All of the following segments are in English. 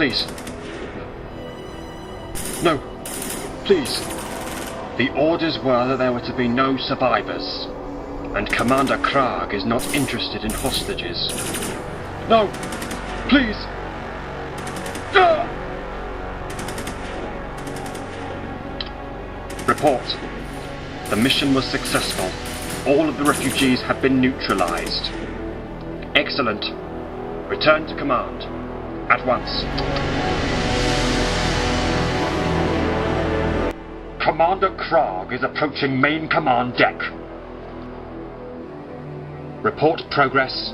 please. No, please. The orders were that there were to be no survivors, and Commander Kraagh is not interested in hostages. No, please. Ah! Report. The mission was successful. All of the refugees have been neutralized. Excellent. Return to command. At once. Commander Kraagh is approaching main command deck. Report progress.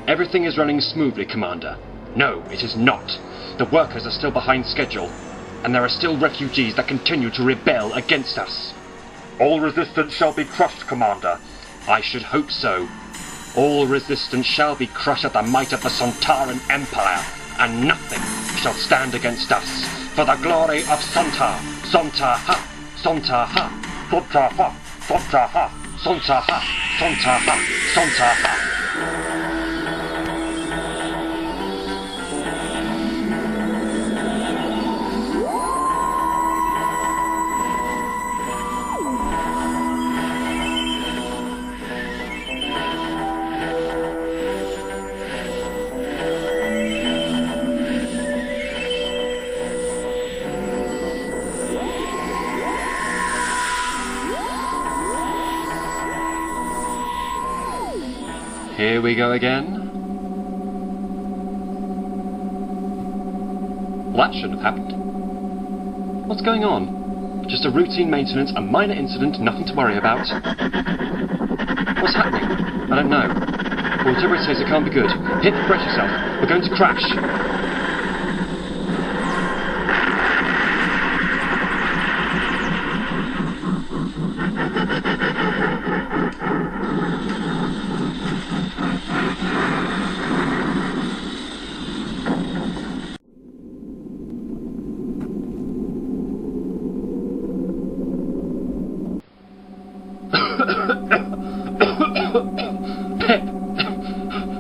Everything is running smoothly, Commander. No, it is not. The workers are still behind schedule, and there are still refugees that continue to rebel against us. All resistance shall be crushed, Commander. I should hope so. All resistance shall be crushed at the might of the Sontaran Empire, and nothing shall stand against us. For the glory of Sontar! Sontar-ha! Sontar-ha! Sontar-ha! Sontar-ha! Sontar-ha! Sontar-ha! Sontar-ha! Here we go again. Well, that shouldn't have happened. What's going on? Just a routine maintenance, a minor incident, nothing to worry about. What's happening? I don't know. But whatever it is, it can't be good. Pip, brace yourself. We're going to crash.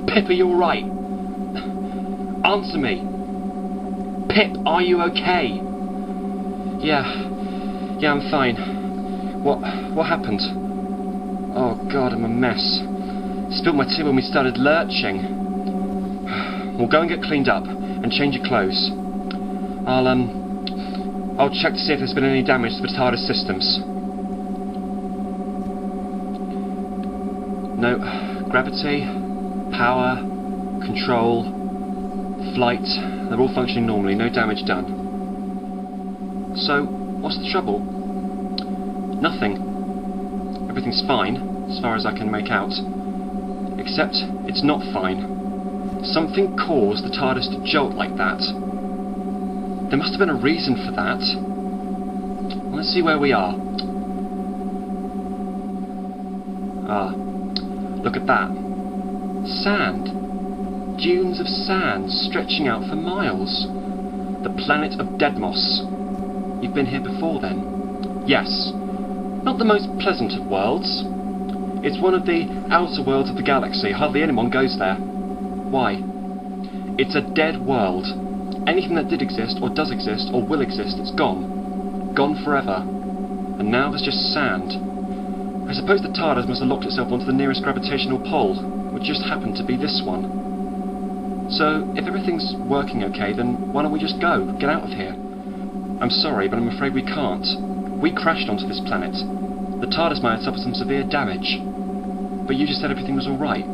Pip, are you alright? Answer me. Pip, are you okay? Yeah, I'm fine. What happened? Oh God, I'm a mess. Spilled my tea when we started lurching. We'll go and get cleaned up and change your clothes. I'll check to see if there's been any damage to the TARDIS systems. No, gravity, power, control, flight, they're all functioning normally, no damage done. So, what's the trouble? Nothing. Everything's fine, as far as I can make out. Except, it's not fine. Something caused the TARDIS to jolt like that. There must have been a reason for that. Let's see where we are. Look at that. Sand. Dunes of sand stretching out for miles. The planet of Dedmos. You've been here before then? Yes. Not the most pleasant of worlds. It's one of the outer worlds of the galaxy. Hardly anyone goes there. Why? It's a dead world. Anything that did exist, or does exist, or will exist, it's gone. Gone forever. And now there's just sand. I suppose the TARDIS must have locked itself onto the nearest gravitational pole, which just happened to be this one. So, if everything's working okay, then why don't we just go? Get out of here. I'm sorry, but I'm afraid we can't. We crashed onto this planet. The TARDIS might have suffered some severe damage. But you just said everything was alright.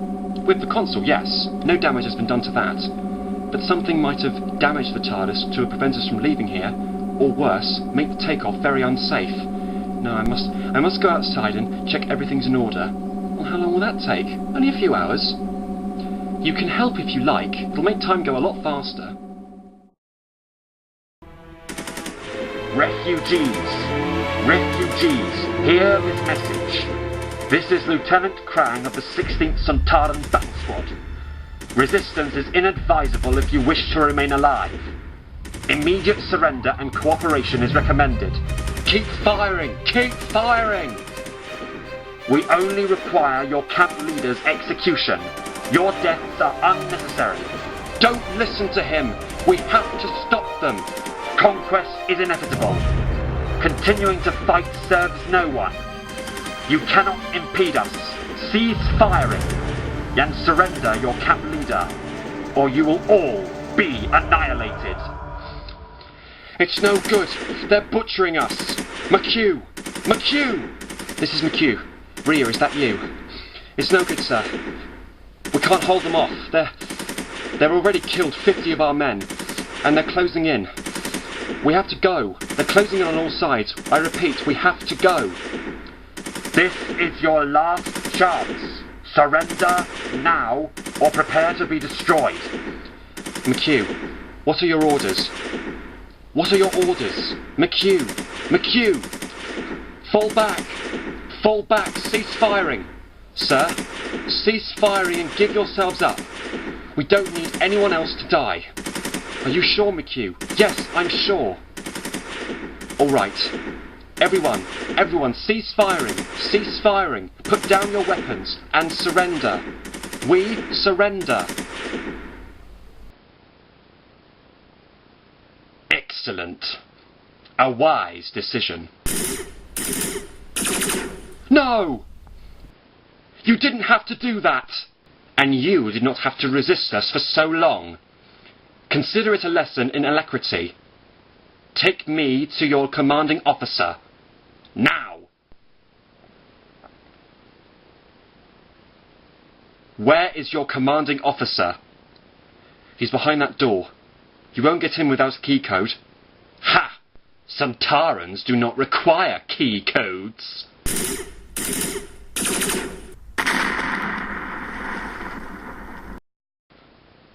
With the console, yes. No damage has been done to that. But something might have damaged the TARDIS to prevent us from leaving here, or worse, make the takeoff very unsafe. No, I must go outside and check everything's in order. Well, how long will that take? Only a few hours. You can help if you like. It'll make time go a lot faster. Refugees, hear this message. This is Lieutenant Kraagh of the 16th Sontaran Battle Squad. Resistance is inadvisable if you wish to remain alive. Immediate surrender and cooperation is recommended. Keep firing! Keep firing! We only require your camp leader's execution. Your deaths are unnecessary. Don't listen to him! We have to stop them. Conquest is inevitable. Continuing to fight serves no one. You cannot impede us. Cease firing and surrender your camp leader, or you will all be annihilated. It's no good. They're butchering us. McHugh! McHugh! This is McHugh. Rhea, is that you? It's no good, sir. We can't hold them off. They're already killed 50 of our men, and they're closing in. We have to go. They're closing in on all sides. I repeat, we have to go. This is your last chance. Surrender now, or prepare to be destroyed. McHugh, what are your orders? What are your orders? McHugh! McHugh! Fall back! Fall back! Cease firing! Sir, cease firing and give yourselves up. We don't need anyone else to die. Are you sure, McHugh? Yes, I'm sure. All right. Everyone, cease firing. Cease firing. Put down your weapons and surrender. We surrender. Excellent. A wise decision. No! You didn't have to do that! And you did not have to resist us for so long. Consider it a lesson in alacrity. Take me to your commanding officer. Now! Where is your commanding officer? He's behind that door. You won't get in without a key code. Ha! Sontarans do not require key codes.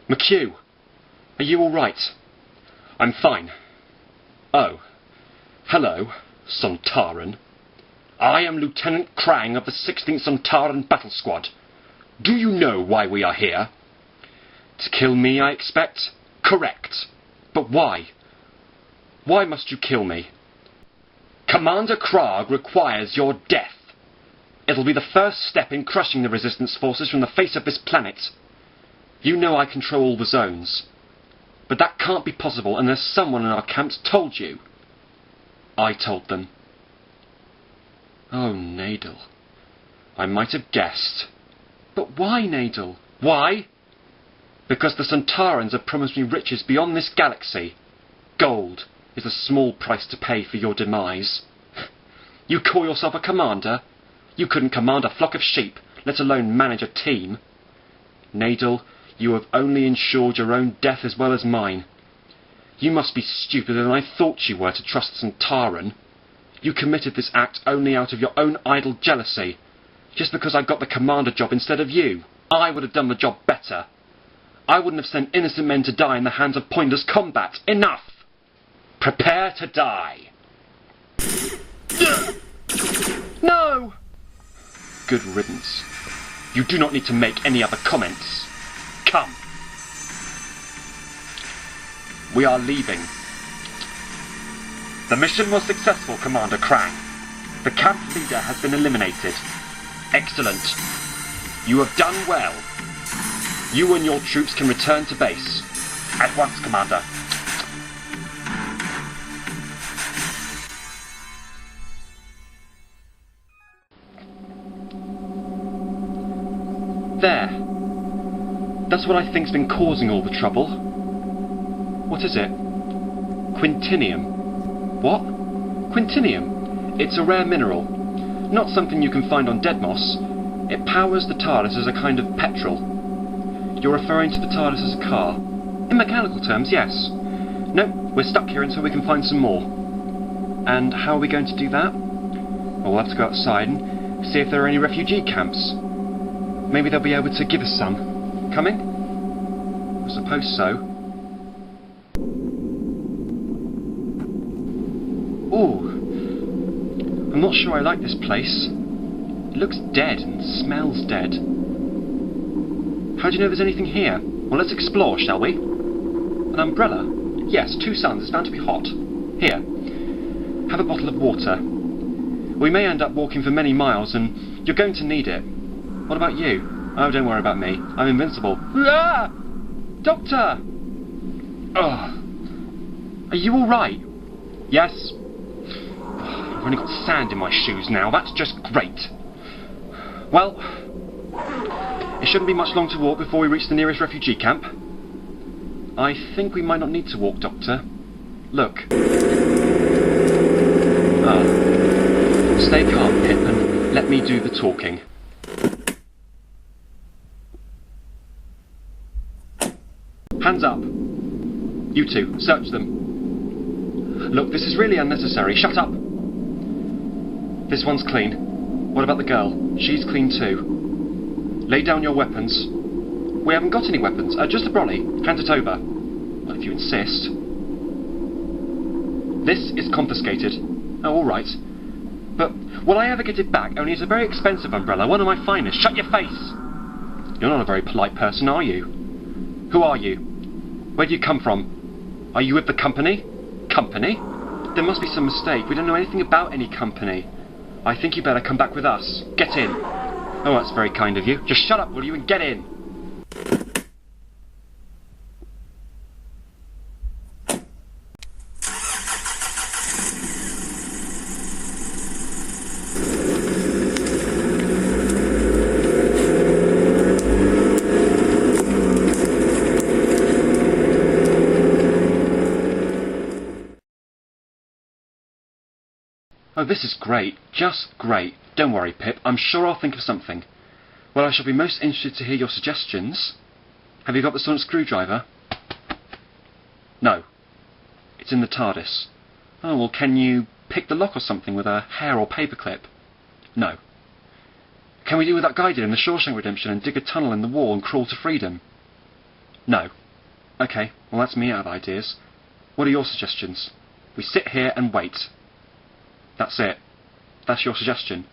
McHugh, are you all right? I'm fine. Oh, hello, Sontaran. I am Lieutenant Kraagh of the 16th Sontaran Battle Squad. Do you know why we are here? To kill me, I expect? Correct. But why? Why must you kill me? Commander Kraagh requires your death. It'll be the first step in crushing the resistance forces from the face of this planet. You know I control all the zones. But that can't be possible unless someone in our camps told you. I told them. Oh, Nadel. I might have guessed. But why, Nadel? Why? Because the Sontarans have promised me riches beyond this galaxy. Gold is a small price to pay for your demise. You call yourself a commander? You couldn't command a flock of sheep, let alone manage a team. Nadel, you have only ensured your own death as well as mine. You must be stupider than I thought you were to trust Sontaran. You committed this act only out of your own idle jealousy. Just because I got the commander job instead of you. I would have done the job better. I wouldn't have sent innocent men to die in the hands of pointless combat. Enough! Prepare to die. No! Good riddance. You do not need to make any other comments. Come. We are leaving. The mission was successful, Commander Kraagh. The camp leader has been eliminated. Excellent. You have done well. You and your troops can return to base. At once, Commander. There. That's what I think's been causing all the trouble. What is it? Quintinium. What? Quintinium? It's a rare mineral. Not something you can find on Dedmos. It powers the TARDIS as a kind of petrol. You're referring to the TARDIS as a car? In mechanical terms, yes. No, we're stuck here until we can find some more. And how are we going to do that? Well, we'll have to go outside and see if there are any refugee camps. Maybe they'll be able to give us some. Coming? I suppose so. Ooh. I'm not sure I like this place. It looks dead and smells dead. How do you know there's anything here? Well, let's explore, shall we? An umbrella? Yes, 2 suns. It's bound to be hot. Here. Have a bottle of water. We may end up walking for many miles, and you're going to need it. What about you? Oh, don't worry about me. I'm invincible. Ah! Doctor! Oh. Are you alright? Yes? I've only got sand in my shoes now. That's just great. Well, it shouldn't be much long to walk before we reach the nearest refugee camp. I think we might not need to walk, Doctor. Look. Ah. Stay calm, Pip, and let me do the talking. Hands up. You two, search them. Look, this is really unnecessary. Shut up! This one's clean. What about the girl? She's clean too. Lay down your weapons. We haven't got any weapons. Just a brolly. Hand it over. Well, if you insist. This is confiscated. Oh, alright. But will I ever get it back? Only it's a very expensive umbrella, one of my finest. Shut your face! You're not a very polite person, are you? Who are you? Where do you come from? Are you with the company? Company? There must be some mistake. We don't know anything about any company. I think you better come back with us. Get in. Oh, that's very kind of you. Just shut up, will you, and get in. Oh, this is great. Just great. Don't worry, Pip. I'm sure I'll think of something. Well, I shall be most interested to hear your suggestions. Have you got the sonic screwdriver? No. It's in the TARDIS. Oh, well, can you pick the lock or something with a hair or paperclip? No. Can we do what that guy did in the Shawshank Redemption and dig a tunnel in the wall and crawl to freedom? No. Okay, well, that's me out of ideas. What are your suggestions? We sit here and wait. That's it. That's your suggestion.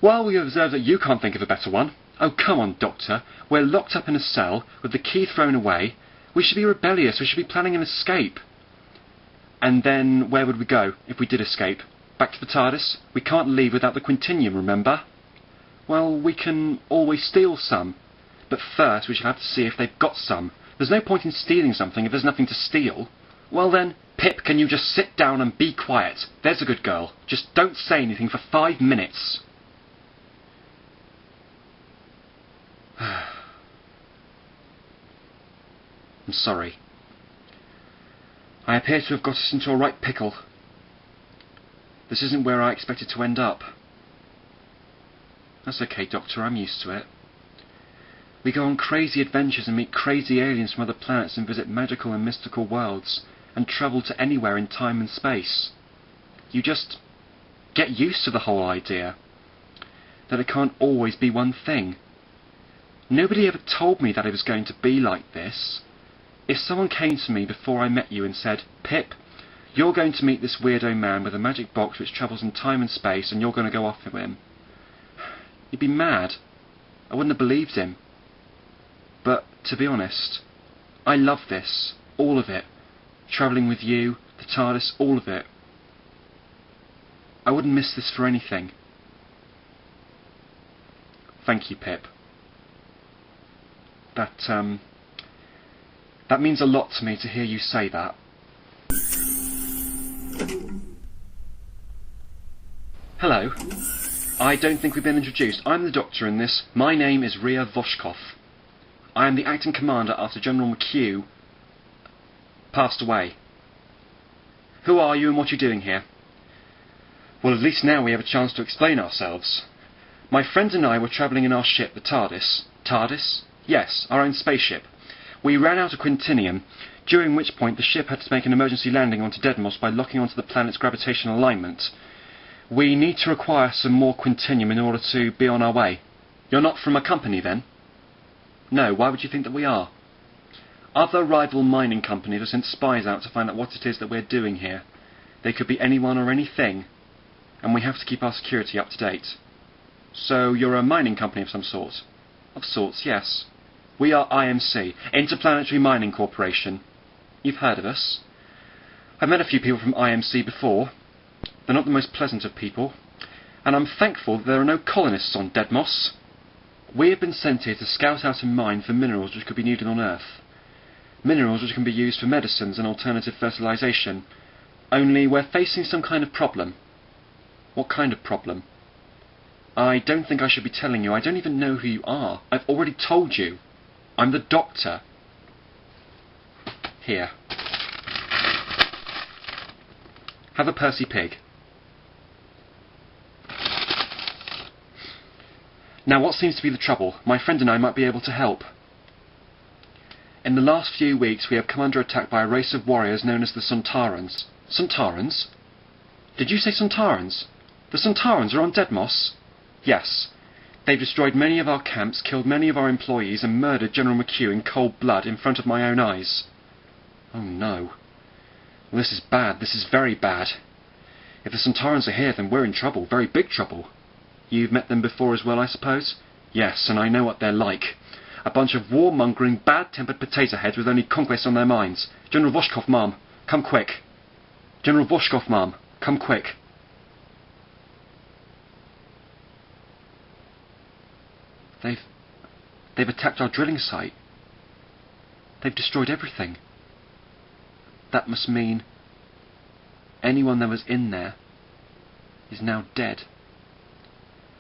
Well, we observe that you can't think of a better one. Oh, come on, Doctor. We're locked up in a cell, with the key thrown away. We should be rebellious. We should be planning an escape. And then, where would we go, if we did escape? Back to the TARDIS? We can't leave without the Quintinium, remember? Well, we can always steal some. But first, we shall have to see if they've got some. There's no point in stealing something if there's nothing to steal. Well then, Pip, can you just sit down and be quiet? There's a good girl. Just don't say anything for 5 minutes. I'm sorry. I appear to have got us into a right pickle. This isn't where I expected to end up. That's okay, Doctor, I'm used to it. We go on crazy adventures and meet crazy aliens from other planets and visit magical and mystical worlds, and travel to anywhere in time and space. You just get used to the whole idea that it can't always be one thing. Nobody ever told me that it was going to be like this. If someone came to me before I met you and said, Pip, you're going to meet this weirdo man with a magic box which travels in time and space and you're going to go off with him, you'd be mad. I wouldn't have believed him. But, to be honest, I love this, all of it. Travelling with you, the TARDIS, all of it. I wouldn't miss this for anything. Thank you, Pip. That means a lot to me to hear you say that. Hello. I don't think we've been introduced. I'm the Doctor in this. My name is Ria Voshkov. I am the acting commander after General McHugh passed away. Who are you and what are you doing here? Well, at least now we have a chance to explain ourselves. My friends and I were travelling in our ship, the TARDIS. TARDIS? Yes, our own spaceship. We ran out of Quintinium, during which point the ship had to make an emergency landing onto Dedmos by locking onto the planet's gravitational alignment. We need to acquire some more Quintinium in order to be on our way. You're not from a company, then? No, why would you think that we are? Other rival mining companies have sent spies out to find out what it is that we're doing here. They could be anyone or anything, and we have to keep our security up to date. So you're a mining company of some sort? Of sorts, yes. We are IMC, Interplanetary Mining Corporation. You've heard of us. I've met a few people from IMC before. They're not the most pleasant of people, and I'm thankful that there are no colonists on Dedmos. We have been sent here to scout out and mine for minerals which could be needed on Earth. Minerals which can be used for medicines and alternative fertilization. Only we're facing some kind of problem. What kind of problem? I don't think I should be telling you. I don't even know who you are. I've already told you. I'm the Doctor. Here. Have a Percy pig. Now what seems to be the trouble? My friend and I might be able to help. In the last few weeks we have come under attack by a race of warriors known as the Sontarans. Sontarans? Did you say Sontarans? The Sontarans are on Dedmos? Yes. They've destroyed many of our camps, killed many of our employees, and murdered General McHugh in cold blood in front of my own eyes. Oh no. Well, this is bad. This is very bad. If the Sontarans are here, then we're in trouble. Very big trouble. You've met them before as well, I suppose? Yes, and I know what they're like. A bunch of war-mongering, bad-tempered potato heads with only conquest on their minds. General Voshkov, ma'am, come quick. General Voshkov, ma'am, come quick. They've attacked our drilling site. They've destroyed everything. That must mean anyone that was in there is now dead.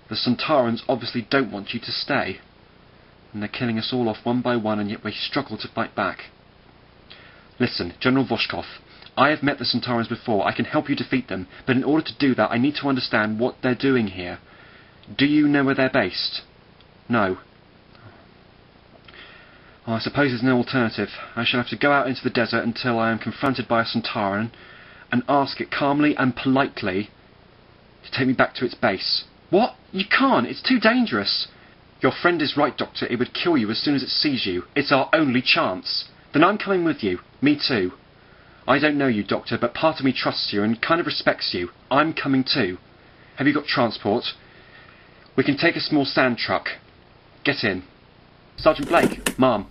The Sontarans obviously don't want you to stay, and they're killing us all off one by one, and yet we struggle to fight back. Listen, General Voshkov, I have met the Sontarans before. I can help you defeat them, but in order to do that I need to understand what they're doing here. Do you know where they're based? No. Well, I suppose there's no alternative. I shall have to go out into the desert until I am confronted by a Sontaran and ask it calmly and politely to take me back to its base. What? You can't! It's too dangerous! Your friend is right, Doctor. It would kill you as soon as it sees you. It's our only chance. Then I'm coming with you. Me too. I don't know you, Doctor, but part of me trusts you and kind of respects you. I'm coming too. Have you got transport? We can take a small sand truck. Get in. Sergeant Blake, ma'am.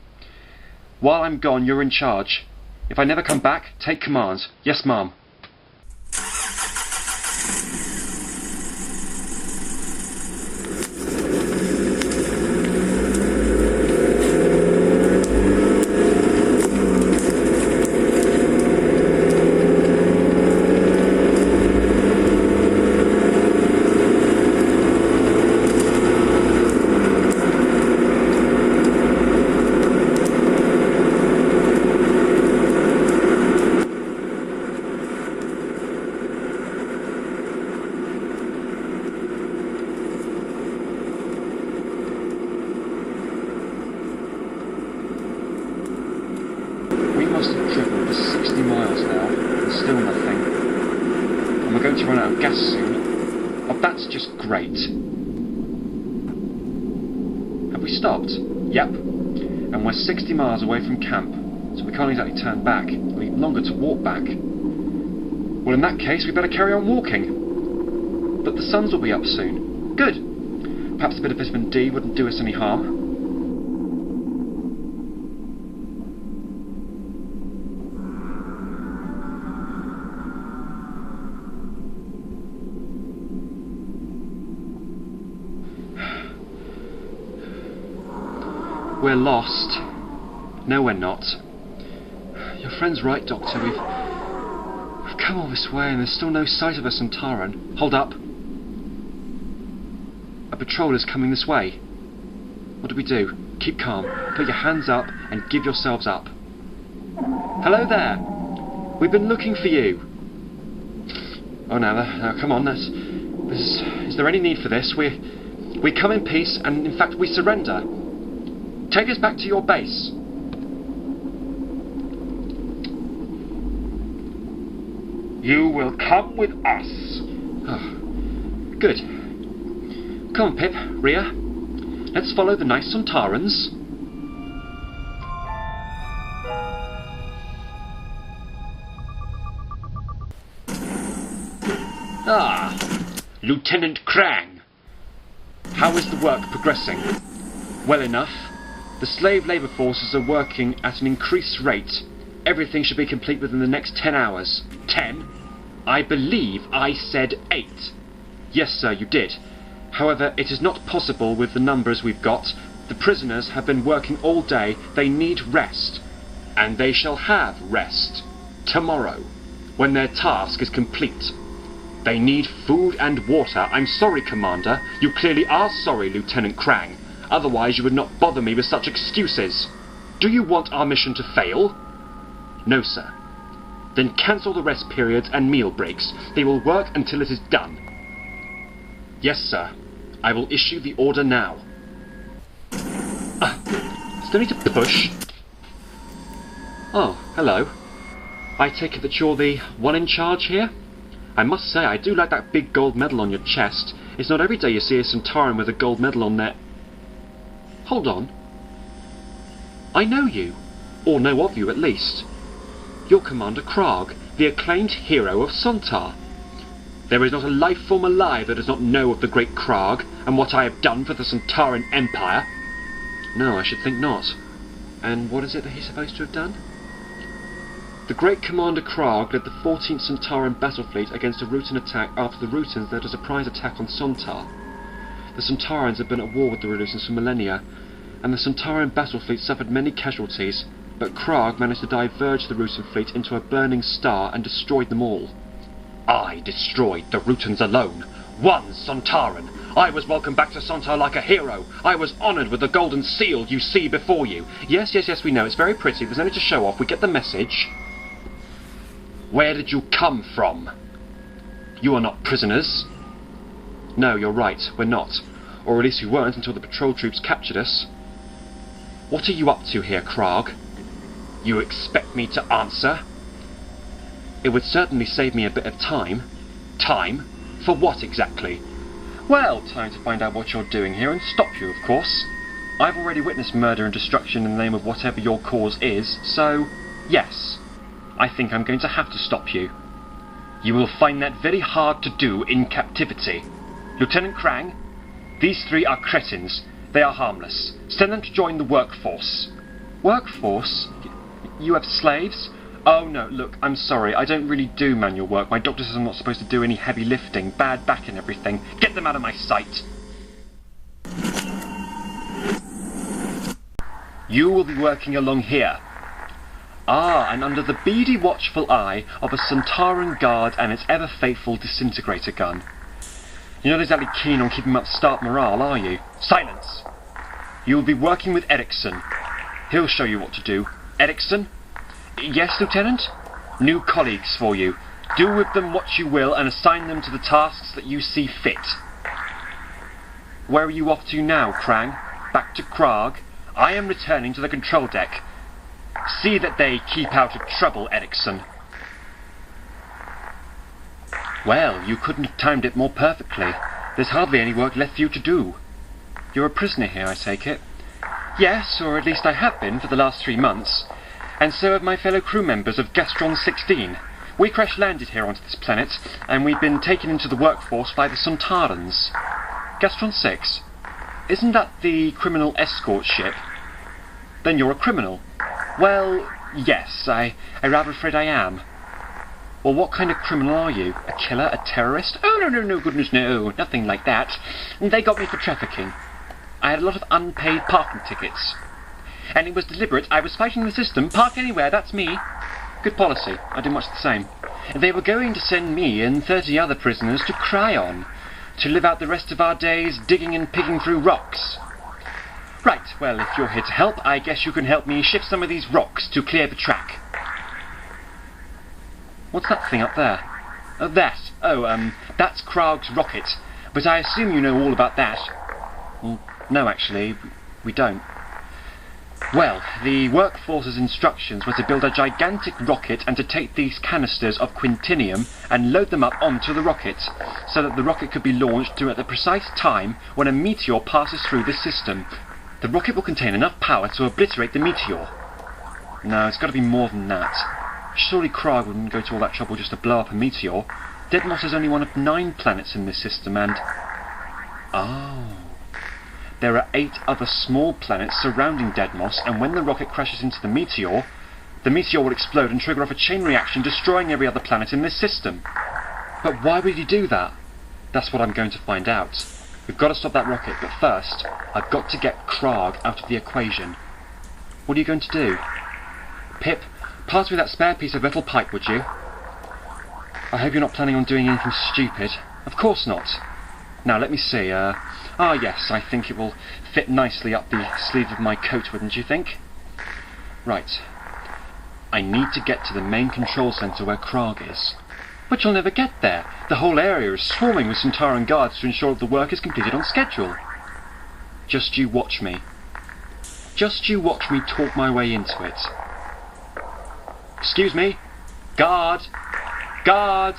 While I'm gone, you're in charge. If I never come back, take command. Yes, ma'am. Must have driven for 60 miles now, and still nothing. And we're going to run out of gas soon. Oh, that's just great. Have we stopped? Yep. And we're 60 miles away from camp, so we can't exactly turn back. It'll be longer to walk back. Well, in that case, we better carry on walking. But the suns will be up soon. Good. Perhaps a bit of vitamin D wouldn't do us any harm. We're lost. No, we're not. Your friend's right, Doctor. We've come all this way and there's still no sight of a Sontaran. Hold up. A patrol is coming this way. What do we do? Keep calm. Put your hands up and give yourselves up. Hello there. We've been looking for you. Oh, now come on. Is there any need for this? We come in peace and, in fact, we surrender. Take us back to your base. You will come with us. Oh, good. Come on, Pip, Rhea. Let's follow the nice Sontarans. Ah, Lieutenant Kraagh. How is the work progressing? Well enough. The slave labour forces are working at an increased rate. Everything should be complete within the next 10 hours. 10? I believe I said 8. Yes, sir, you did. However, it is not possible with the numbers we've got. The prisoners have been working all day. They need rest. And they shall have rest tomorrow, when their task is complete. They need food and water. I'm sorry, Commander. You clearly are sorry, Lieutenant Kraagh. Otherwise you would not bother me with such excuses. Do you want our mission to fail? No, sir. Then cancel the rest periods and meal breaks. They will work until it is done. Yes, sir. I will issue the order now. Still need to push? Oh, hello. I take it that you're the one in charge here? I must say, I do like that big gold medal on your chest. It's not every day you see a Sontaran with a gold medal on their... Hold on. I know you. Or know of you, at least. You're Commander Kraagh, the acclaimed Hero of Sontar. There is not a life form alive that does not know of the great Kraagh, and what I have done for the Sontaran Empire. No, I should think not. And what is it that he's supposed to have done? The great Commander Kraagh led the 14th Sontaran battle fleet against a Rutan attack after the Rutans led a surprise attack on Sontar. The Sontarans had been at war with the Rutans for millennia, and the Sontaran battle fleet suffered many casualties, but Kraagh managed to diverge the Rutan fleet into a burning star and destroyed them all. I destroyed the Rutans alone. One Sontaran. I was welcomed back to Sontar like a hero. I was honoured with the golden seal you see before you. Yes, we know. It's very pretty. There's no need to show off. We get the message. Where did you come from? You are not prisoners. No, you're right. We're not. Or at least we weren't until the patrol troops captured us. What are you up to here, Kraagh? You expect me to answer? It would certainly save me a bit of time. Time? For what exactly? Well, time to find out what you're doing here and stop you, of course. I've already witnessed murder and destruction in the name of whatever your cause is, so, yes, I think I'm going to have to stop you. You will find that very hard to do in captivity. Lieutenant Kraagh, these three are cretins. They are harmless. Send them to join the workforce. Workforce? You have slaves? Oh no, look, I'm sorry, I don't really do manual work. My doctor says I'm not supposed to do any heavy lifting, bad back and everything. Get them out of my sight! You will be working along here. Ah, and under the beady watchful eye of a Sontaran guard and its ever-faithful disintegrator gun. You're not exactly keen on keeping up start morale, are you? Silence! You will be working with Eriksson. He'll show you what to do. Eriksson? Yes, Lieutenant? New colleagues for you. Do with them what you will and assign them to the tasks that you see fit. Where are you off to now, Kraagh? Back to Kraagh? I am returning to the control deck. See that they keep out of trouble, Eriksson. Well, you couldn't have timed it more perfectly. There's hardly any work left for you to do. You're a prisoner here, I take it? Yes, or at least I have been for the last 3 months. And so have my fellow crew members of Gastron 16. We crash-landed here onto this planet, and we've been taken into the workforce by the Sontarans. Gastron 6? Isn't that the criminal escort ship? Then you're a criminal. Well, yes, I'm rather afraid I am. Well, what kind of criminal are you? A killer? A terrorist? Oh, no, goodness, no, nothing like that. They got me for trafficking. I had a lot of unpaid parking tickets. And it was deliberate. I was fighting the system. Park anywhere, that's me. Good policy. I do much the same. They were going to send me and 30 other prisoners to Kraagh, to live out the rest of our days digging and picking through rocks. Right, well, if you're here to help, I guess you can help me shift some of these rocks to clear the track. What's that thing up there? Oh, that. Oh, that's Kraagh's rocket. But I assume you know all about that. Well, no, actually, we don't. Well, the workforce's instructions were to build a gigantic rocket and to take these canisters of quintinium and load them up onto the rocket, so that the rocket could be launched at the precise time when a meteor passes through the system. The rocket will contain enough power to obliterate the meteor. No, it's got to be more than that. Surely Kraagh wouldn't go to all that trouble just to blow up a meteor. Dedmos is only one of 9 planets in this system and... Oh... There are 8 other small planets surrounding Dedmos, and when the rocket crashes into the meteor will explode and trigger off a chain reaction, destroying every other planet in this system. But why would he do that? That's what I'm going to find out. We've got to stop that rocket, but first, I've got to get Kraagh out of the equation. What are you going to do? Pip, pass me that spare piece of metal pipe, would you? I hope you're not planning on doing anything stupid. Of course not. Now, let me see, yes, I think it will fit nicely up the sleeve of my coat, wouldn't you think? Right. I need to get to the main control centre where Kraagh is. But you'll never get there. The whole area is swarming with Sontaran guards to ensure that the work is completed on schedule. Just you watch me. Just you watch me talk my way into it. Excuse me? Guard! Guard!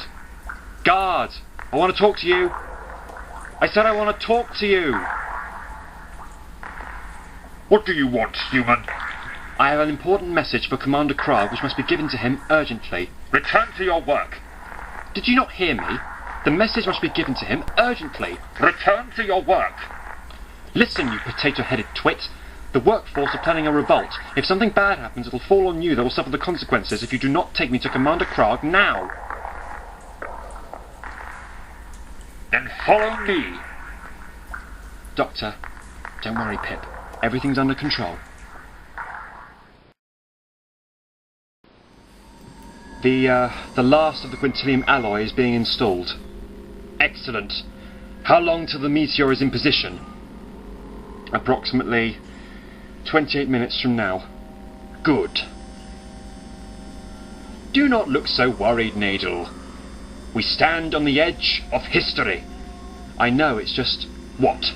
Guard! I want to talk to you! I said I want to talk to you! What do you want, human? I have an important message for Commander Kraagh which must be given to him urgently. Return to your work. Did you not hear me? The message must be given to him urgently. Return to your work. Listen, you potato-headed twit. The workforce are planning a revolt. If something bad happens, it'll fall on you that will suffer the consequences if you do not take me to Commander Kraagh now. Then follow me. Doctor, don't worry, Pip. Everything's under control. The last of the quintillium alloy is being installed. Excellent. How long till the meteor is in position? Approximately 28 minutes from now. Good. Do not look so worried, Nadel. We stand on the edge of history. I know, it's just... what?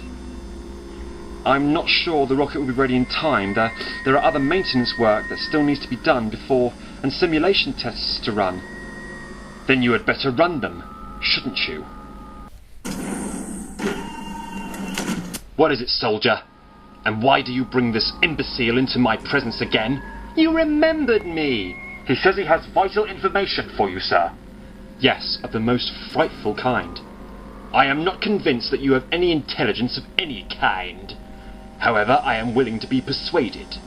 I'm not sure the rocket will be ready in time. There are other maintenance work that still needs to be done before, and simulation tests to run. Then you had better run them, shouldn't you? What is it, soldier? And why do you bring this imbecile into my presence again? You remembered me! He says he has vital information for you, sir. Yes, of the most frightful kind. I am not convinced that you have any intelligence of any kind. However, I am willing to be persuaded.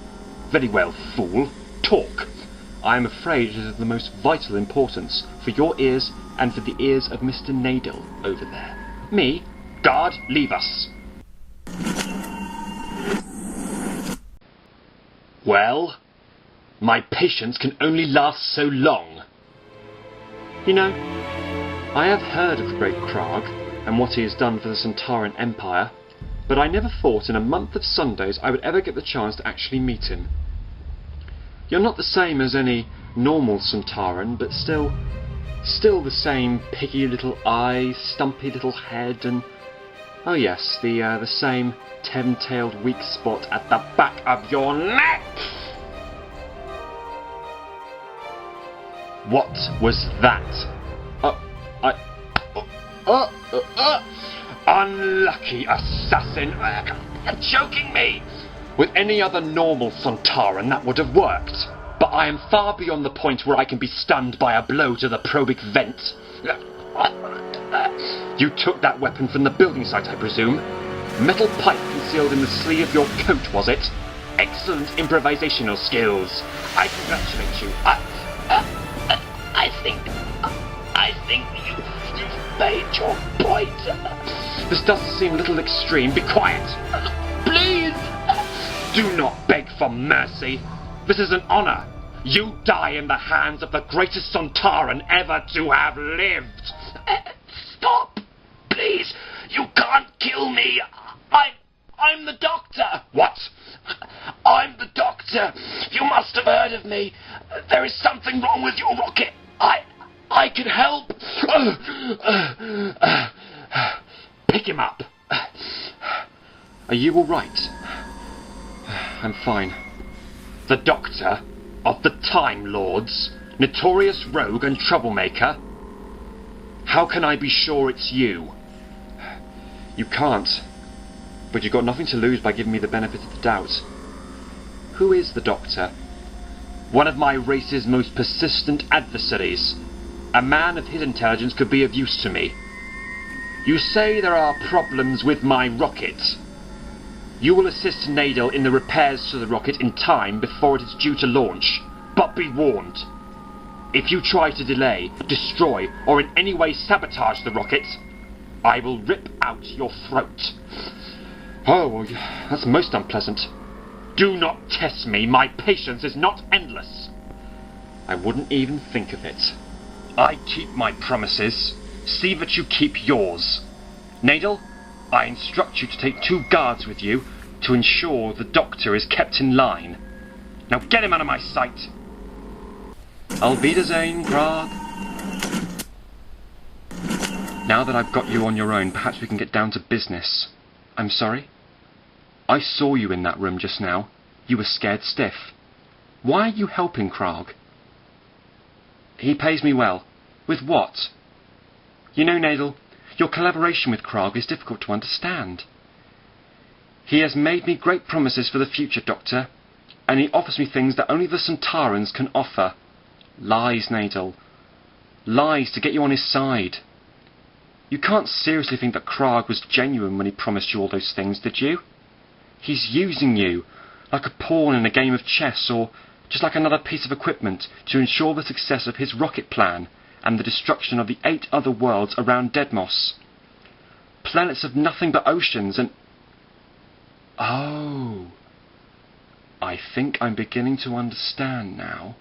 Very well, fool. Talk. I am afraid it is of the most vital importance for your ears and for the ears of Mr. Nadel over there. Me? Guard, leave us. Well, my patience can only last so long. You know, I have heard of the great Kraagh and what he has done for the Sontaran Empire, but I never thought in a month of Sundays I would ever get the chance to actually meet him. You're not the same as any normal Sontaran, but still the same piggy little eyes, stumpy little head, and oh yes, the same ten-tailed weak spot at the back of your neck. What was that? Unlucky assassin! You're choking me! With any other normal Sontaran that would have worked. But I am far beyond the point where I can be stunned by a blow to the probic vent. You took that weapon from the building site, I presume? Metal pipe concealed in the sleeve of your coat, was it? Excellent improvisational skills. I congratulate you. I think you've made your point. This does seem a little extreme. Be quiet. Please. Do not beg for mercy. This is an honour. You die in the hands of the greatest Sontaran ever to have lived. Stop. Please. You can't kill me. I'm the Doctor. What? I'm the Doctor. You must have heard of me. There is something wrong with your rocket. I can help. Pick him up. Are you all right? I'm fine. The Doctor of the Time Lords, notorious rogue and troublemaker? How can I be sure it's you? You can't. But you've got nothing to lose by giving me the benefit of the doubt. Who is the Doctor? One of my race's most persistent adversaries. A man of his intelligence could be of use to me. You say there are problems with my rocket. You will assist Nadel in the repairs to the rocket in time before it is due to launch. But be warned. If you try to delay, destroy, or in any way sabotage the rocket, I will rip out your throat. Oh, well, that's most unpleasant. Do not test me. My patience is not endless. I wouldn't even think of it. I keep my promises. See that you keep yours. Nadel, I instruct you to take 2 guards with you to ensure the Doctor is kept in line. Now get him out of my sight! Auf Wiedersehen, Kraagh. Now that I've got you on your own, perhaps we can get down to business. I'm sorry? I saw you in that room just now. You were scared stiff. Why are you helping Kraagh? He pays me well. With what? You know, Nadel, your collaboration with Kraagh is difficult to understand. He has made me great promises for the future, Doctor, and he offers me things that only the Sontarans can offer. Lies, Nadel. Lies to get you on his side. You can't seriously think that Kraagh was genuine when he promised you all those things, did you? He's using you, like a pawn in a game of chess, or just like another piece of equipment, to ensure the success of his rocket plan and the destruction of the 8 other worlds around Dedmos. Planets of nothing but oceans and... Oh, I think I'm beginning to understand now.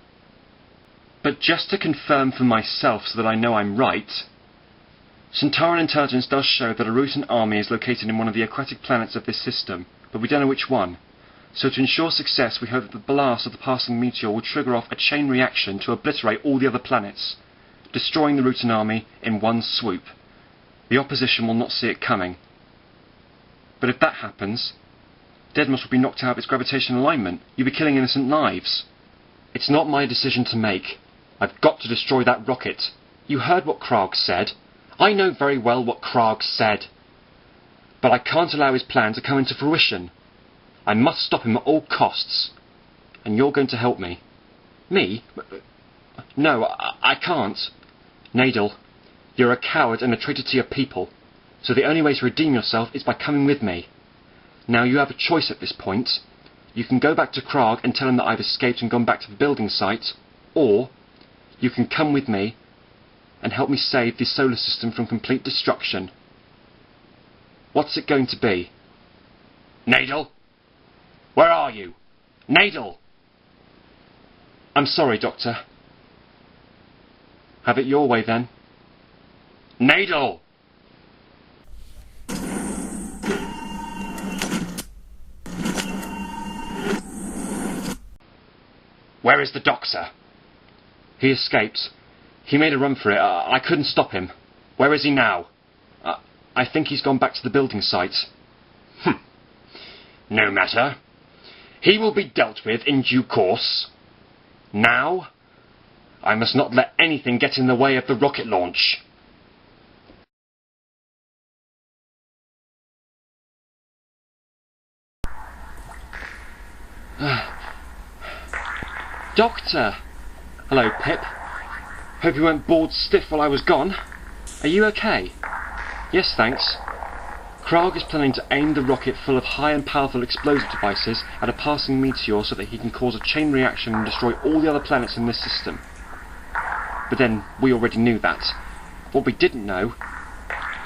But just to confirm for myself so that I know I'm right, Sontaran intelligence does show that a Rutan army is located in one of the aquatic planets of this system, but we don't know which one. So to ensure success, we hope that the blast of the passing meteor will trigger off a chain reaction to obliterate all the other planets, destroying the Rutan army in one swoop. The opposition will not see it coming. But if that happens, Dedmos will be knocked out of its gravitational alignment. You'll be killing innocent lives. It's not my decision to make. I've got to destroy that rocket. You heard what Kraagh said. I know very well what Kraagh said. But I can't allow his plan to come into fruition. I must stop him at all costs. And you're going to help me. Me? No, I can't. Nadel, you're a coward and a traitor to your people. So the only way to redeem yourself is by coming with me. Now you have a choice at this point. You can go back to Kraagh and tell him that I've escaped and gone back to the building site, or you can come with me and help me save the solar system from complete destruction. What's it going to be? Nadel? Where are you? Nadel! I'm sorry, Doctor. Have it your way, then. Nadel! Where is the Doctor? He escaped. He made a run for it. I couldn't stop him. Where is he now? I think he's gone back to the building site. No matter. He will be dealt with in due course. Now, I must not let anything get in the way of the rocket launch. Doctor! Hello, Pip. Hope you weren't bored stiff while I was gone. Are you okay? Yes, thanks. Kraagh is planning to aim the rocket full of high and powerful explosive devices at a passing meteor so that he can cause a chain reaction and destroy all the other planets in this system. But then, we already knew that. What we didn't know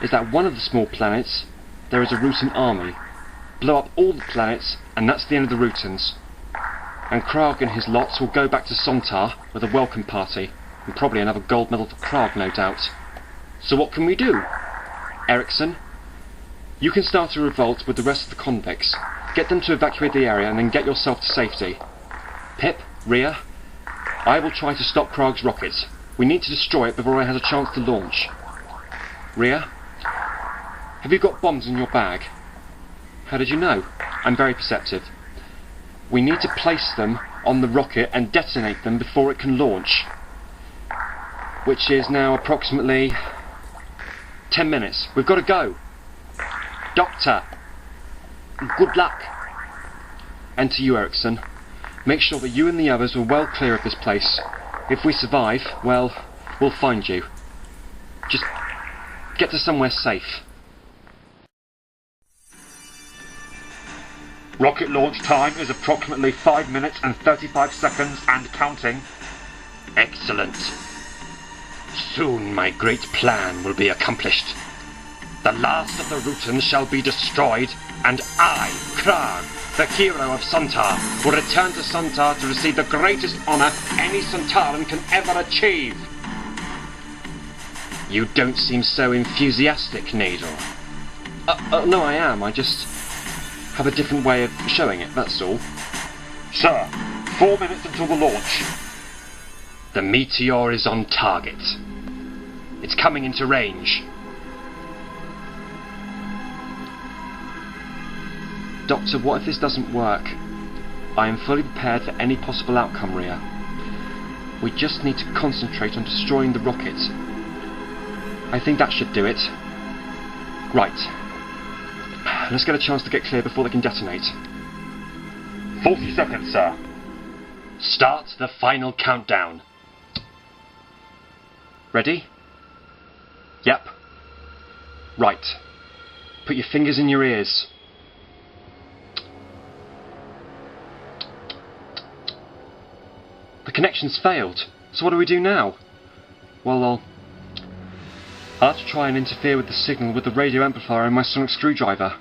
is that one of the small planets, there is a Rutan army. Blow up all the planets, and that's the end of the Rutans. And Kraagh and his lots will go back to Sontar with a welcome party, and probably another gold medal for Kraagh, no doubt. So what can we do? Ericsson, you can start a revolt with the rest of the convicts. Get them to evacuate the area and then get yourself to safety. Pip, Rhea, I will try to stop Kraagh's rocket. We need to destroy it before it has a chance to launch. Rhea, have you got bombs in your bag? How did you know? I'm very perceptive. We need to place them on the rocket and detonate them before it can launch. Which is now approximately 10 minutes. We've got to go. Doctor, good luck. And to you, Ericsson. Make sure that you and the others are well clear of this place. If we survive, well, we'll find you. Just get to somewhere safe. Rocket launch time is approximately 5 minutes and 35 seconds and counting. Excellent. Soon my great plan will be accomplished. The last of the Rutans shall be destroyed, and I, Kraagh, The Hero of Sontar will return to Sontar to receive the greatest honour any Sontaran can ever achieve. You don't seem so enthusiastic, Needle. No, I am. I just have a different way of showing it, that's all. Sir, 4 minutes until the launch. The meteor is on target. It's coming into range. Doctor, what if this doesn't work? I am fully prepared for any possible outcome, Rhea. We just need to concentrate on destroying the rocket. I think that should do it. Right. Let's get a chance to get clear before they can detonate. 40 seconds, sir. Start the final countdown. Ready? Yep. Right. Put your fingers in your ears. The connection's failed. So what do we do now? Well, I'll have to try and interfere with the signal with the radio amplifier and my sonic screwdriver.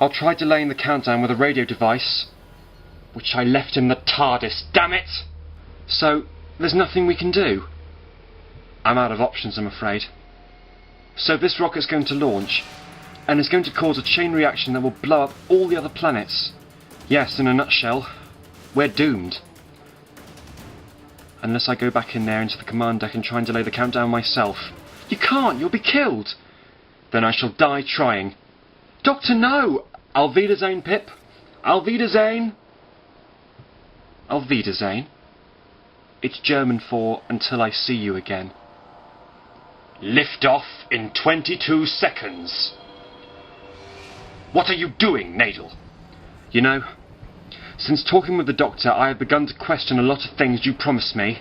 I'll try delaying the countdown with a radio device, which I left in the TARDIS, damn it! So, there's nothing we can do. I'm out of options, I'm afraid. So this rocket's going to launch, and it's going to cause a chain reaction that will blow up all the other planets. Yes, in a nutshell, we're doomed. Unless I go back in there into the command deck and try and delay the countdown myself. You can't, you'll be killed! Then I shall die trying. Doctor, no! Auf Wiedersehen, Pip. Auf Wiedersehen. Auf Wiedersehen? It's German for until I see you again. Lift off in 22 seconds. What are you doing, Nadel? You know, since talking with the Doctor, I have begun to question a lot of things you promised me,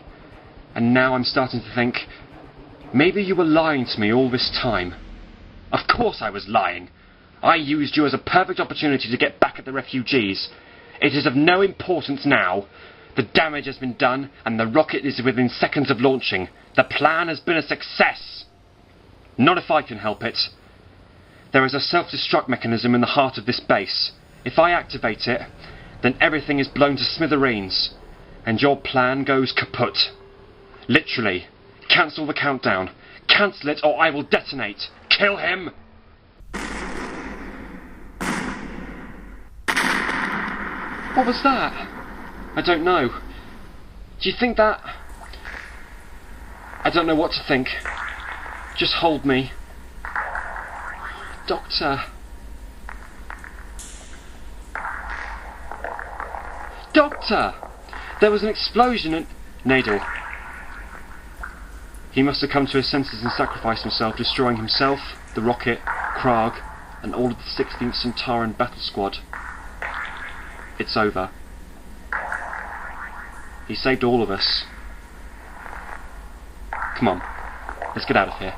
and now I'm starting to think, maybe you were lying to me all this time. Of course I was lying. I used you as a perfect opportunity to get back at the refugees. It is of no importance now. The damage has been done, and the rocket is within seconds of launching. The plan has been a success. Not if I can help it. There is a self-destruct mechanism in the heart of this base. If I activate it, then everything is blown to smithereens, and your plan goes kaput. Literally. Cancel the countdown. Cancel it or I will detonate. Kill him! What was that? I don't know. Do you think that... I don't know what to think. Just hold me. Doctor. Doctor! There was an explosion and... Nadel. He must have come to his senses and sacrificed himself, destroying himself, the rocket, Kraagh, and all of the 16th Sontaran battle squad. It's over. He saved all of us. Come on, let's get out of here.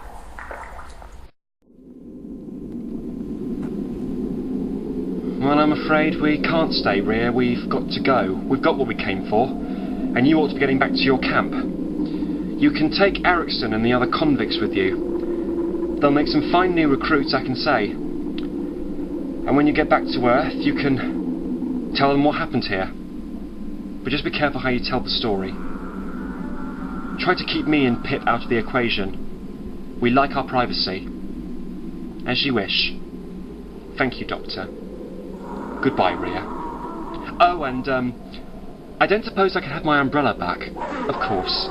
Well, I'm afraid we can't stay, Rhea. We've got to go. We've got what we came for, and you ought to be getting back to your camp. You can take Erickson and the other convicts with you. They'll make some fine new recruits, I can say. And when you get back to Earth, you can tell them what happened here. But just be careful how you tell the story. Try to keep me and Pip out of the equation. We like our privacy. As you wish. Thank you, Doctor. Goodbye, Rhea. Oh, and, I don't suppose I could have my umbrella back. Of course.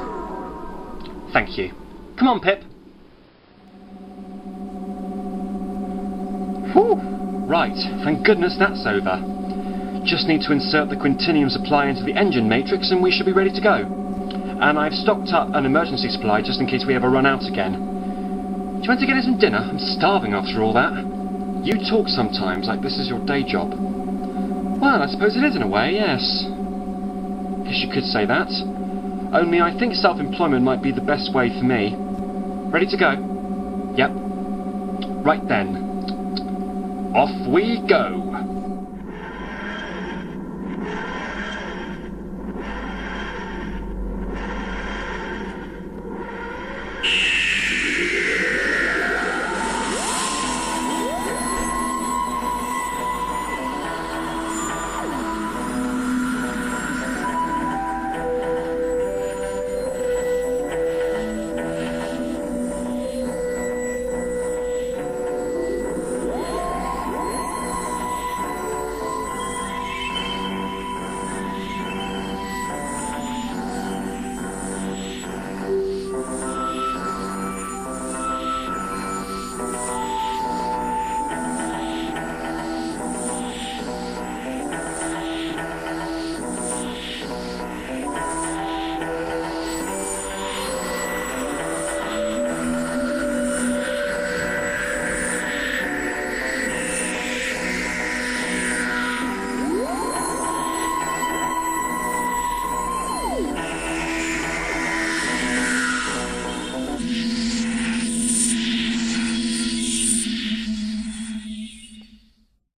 Thank you. Come on, Pip. Whew. Right, thank goodness that's over. Just need to insert the quintinium supply into the engine matrix and we should be ready to go. And I've stocked up an emergency supply just in case we ever run out again. Do you want to get us some dinner? I'm starving after all that. You talk sometimes like this is your day job. Well, I suppose it is in a way, yes. Guess you could say that. Only I think self-employment might be the best way for me. Ready to go? Yep. Right then. Off we go!